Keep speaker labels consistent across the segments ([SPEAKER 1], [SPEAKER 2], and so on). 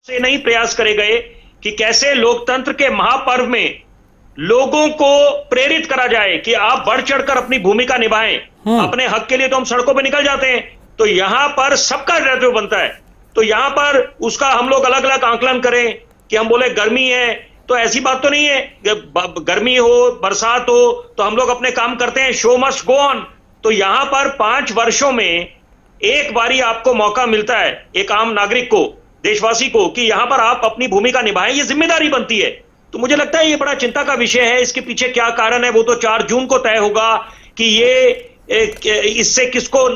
[SPEAKER 1] से नहीं प्रयास करे गए कि कैसे लोकतंत्र के महापर्व में लोगों को प्रेरित करा जाए कि आप बढ़ चढ़कर अपनी भूमिका निभाएं। अपने हक के लिए तो हम सड़कों पर निकल जाते हैं, तो यहां पर सबका दायित्व बनता है। तो यहां पर उसका हम लोग अलग अलग आंकलन करें कि हम बोले गर्मी है, तो ऐसी बात तो नहीं है। गर्मी हो, बरसात हो, तो हम लोग अपने काम करते हैं, शो मस्ट गो ऑन। तो यहां पर 5 वर्षों में एक बारी आपको मौका मिलता है, एक आम नागरिक को, देशवासी को, कि यहां पर आप अपनी भूमिका निभाएं, ये जिम्मेदारी बनती है। तो मुझे लगता है ये बड़ा चिंता का विषय है। इसके पीछे क्या कारण है वो तो 4 जून को तय होगा कि ये इससे किसको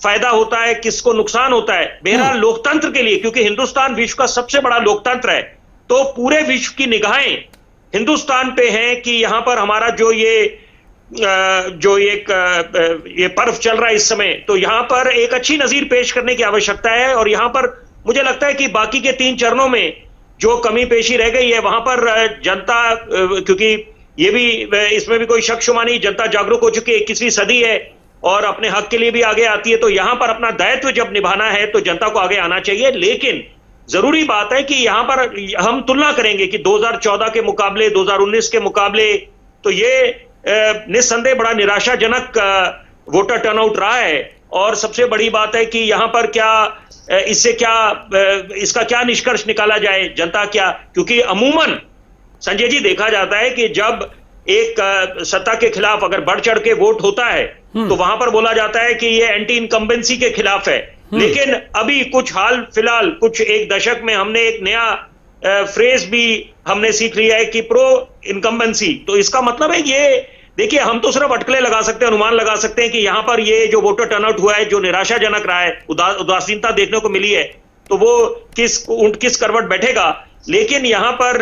[SPEAKER 1] फायदा होता है, किसको नुकसान होता है। बहरहाल लोकतंत्र के लिए, क्योंकि हिंदुस्तान विश्व का सबसे बड़ा लोकतंत्र है, तो पूरे विश्व की निगाहें हिंदुस्तान पे हैं कि यहां पर हमारा ये पर्व चल रहा है इस समय, तो यहां पर एक अच्छी नजीर पेश करने की आवश्यकता है। और यहां पर मुझे लगता है कि बाकी के 3 चरणों में जो कमी पेशी रह गई है, वहां पर जनता, क्योंकि ये भी, इसमें भी कोई शक शुबा नहीं, जनता जागरूक हो चुकी है, 21वीं सदी है और अपने हक के लिए भी आगे आती है। तो यहां पर अपना दायित्व जब निभाना है तो जनता को आगे आना चाहिए। लेकिन जरूरी बात है कि यहां पर हम तुलना करेंगे कि 2014 के मुकाबले, 2019 के मुकाबले, तो ये निस्संदेह बड़ा निराशाजनक वोटर टर्नआउट रहा है। और सबसे बड़ी बात है कि यहां पर इसका क्या निष्कर्ष निकाला जाए, जनता क्या, क्योंकि अमूमन संजय जी देखा जाता है कि जब एक सत्ता के खिलाफ अगर बढ़ चढ़ के वोट होता है तो वहां पर बोला जाता है कि ये एंटी इनकम्बेंसी के खिलाफ है। लेकिन अभी कुछ हाल फिलहाल कुछ एक दशक में हमने एक नया फ्रेज भी हमने सीख लिया है कि प्रो इनकम्बेंसी। तो इसका मतलब है, ये देखिए, हम तो सिर्फ अटकलें लगा सकते हैं, अनुमान लगा सकते हैं कि यहां पर ये जो वोटर टर्नआउट हुआ है, जो निराशाजनक रहा है, उदासीनता देखने को मिली है, तो वो किस करवट बैठेगा। लेकिन यहां पर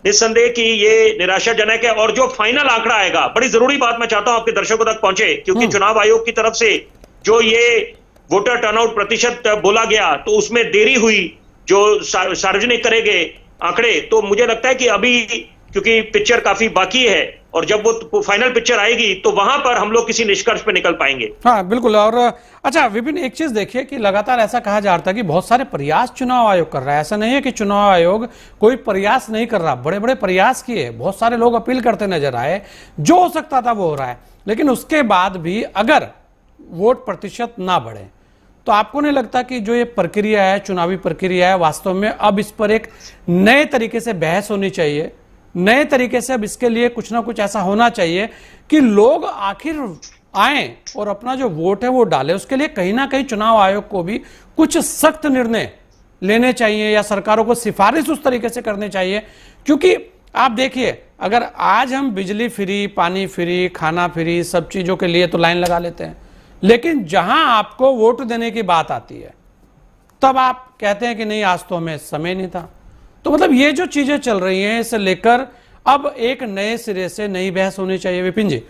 [SPEAKER 1] निस्संदेह कि ये निराशाजनक है। और जो फाइनल आंकड़ा आएगा, बड़ी जरूरी बात मैं चाहता हूं आपके दर्शकों तक पहुंचे, क्योंकि चुनाव आयोग की तरफ से जो ये वोटर टर्नआउट प्रतिशत बोला गया, तो उसमें देरी हुई जो सार्वजनिक करे गए आंकड़े। तो मुझे लगता है कि अभी, क्योंकि पिक्चर काफी बाकी है, और जब वो फाइनल पिक्चर आएगी तो वहां पर हम लोग किसी निष्कर्ष पे निकल पाएंगे।
[SPEAKER 2] हाँ बिल्कुल। और अच्छा विपिन, एक चीज देखिए कि लगातार ऐसा कहा जा रहा था कि बहुत सारे प्रयास चुनाव आयोग कर रहा है। ऐसा नहीं है कि चुनाव आयोग कोई प्रयास नहीं कर रहा, बड़े बड़े प्रयास किए, बहुत सारे लोग अपील करते नजर आए, जो हो सकता था वो हो रहा है। लेकिन उसके बाद भी अगर वोट प्रतिशत ना बढ़े, तो आपको नहीं लगता कि जो ये प्रक्रिया है, चुनावी प्रक्रिया है, वास्तव में अब इस पर एक नए तरीके से बहस होनी चाहिए, नए तरीके से अब इसके लिए कुछ ना कुछ ऐसा होना चाहिए कि लोग आखिर आए और अपना जो वोट है वो डाले। उसके लिए कहीं ना कहीं चुनाव आयोग को भी कुछ सख्त निर्णय लेने चाहिए, या सरकारों को सिफारिश उस तरीके से करनी चाहिए। क्योंकि आप देखिए, अगर आज हम बिजली फ्री, पानी फ्री, खाना फ्री, सब चीजों के लिए तो लाइन लगा लेते हैं, लेकिन जहां आपको वोट देने की बात आती है तब आप कहते हैं कि नहीं, आज तो हमें समय नहीं था। तो मतलब ये जो चीजें चल रही हैं, इसे लेकर अब एक नए सिरे से नई बहस होनी चाहिए। विपिन जी,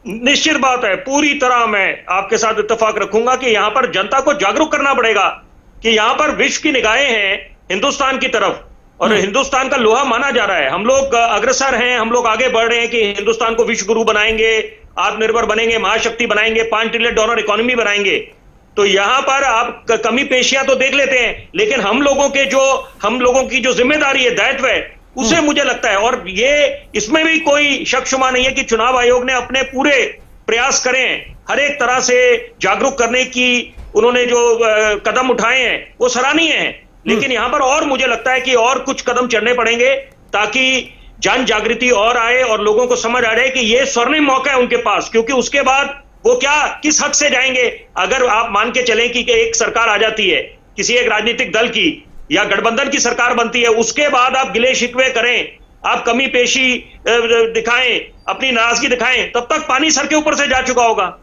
[SPEAKER 1] निश्चित बात है, पूरी तरह मैं आपके साथ इत्तेफाक रखूंगा कि यहां पर जनता को जागरूक करना पड़ेगा कि यहां पर विश्व की निगाहें हैं हिंदुस्तान की तरफ, और हिंदुस्तान का लोहा माना जा रहा है। हम लोग अग्रसर हैं, हम लोग आगे बढ़ रहे हैं कि हिंदुस्तान को विश्व गुरु बनाएंगे, आत्मनिर्भर बनेंगे, महाशक्ति बनाएंगे, $5 ट्रिलियन इकोनॉमी बनाएंगे। तो यहां पर आप कमी पेशियां तो देख लेते हैं, लेकिन हम लोगों की जो जिम्मेदारी है, दायित्व है, उसे मुझे लगता है, और ये इसमें भी कोई शक शुबा नहीं है कि चुनाव आयोग ने अपने पूरे प्रयास करे हैं, हर एक तरह से जागरूक करने की उन्होंने जो कदम उठाए हैं वो सराहनीय हैं। लेकिन यहां पर और मुझे लगता है कि और कुछ कदम चढ़ने पड़ेंगे ताकि जन जागृति और आए और लोगों को समझ आ जाए कि ये स्वर्णिम मौका है उनके पास। क्योंकि उसके बाद वो किस हक से जाएंगे। अगर आप मान के चलें कि एक सरकार आ जाती है, किसी एक राजनीतिक दल की या गठबंधन की सरकार बनती है, उसके बाद आप गिले शिकवे करें, आप कमी पेशी दिखाएं, अपनी नाराजगी दिखाएं, तब तक पानी सर के ऊपर से जा चुका होगा।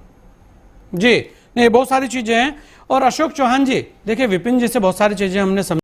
[SPEAKER 2] जी नहीं, बहुत सारी चीजें हैं। और अशोक चौहान जी, देखिए विपिन जी से बहुत सारी चीजें हमने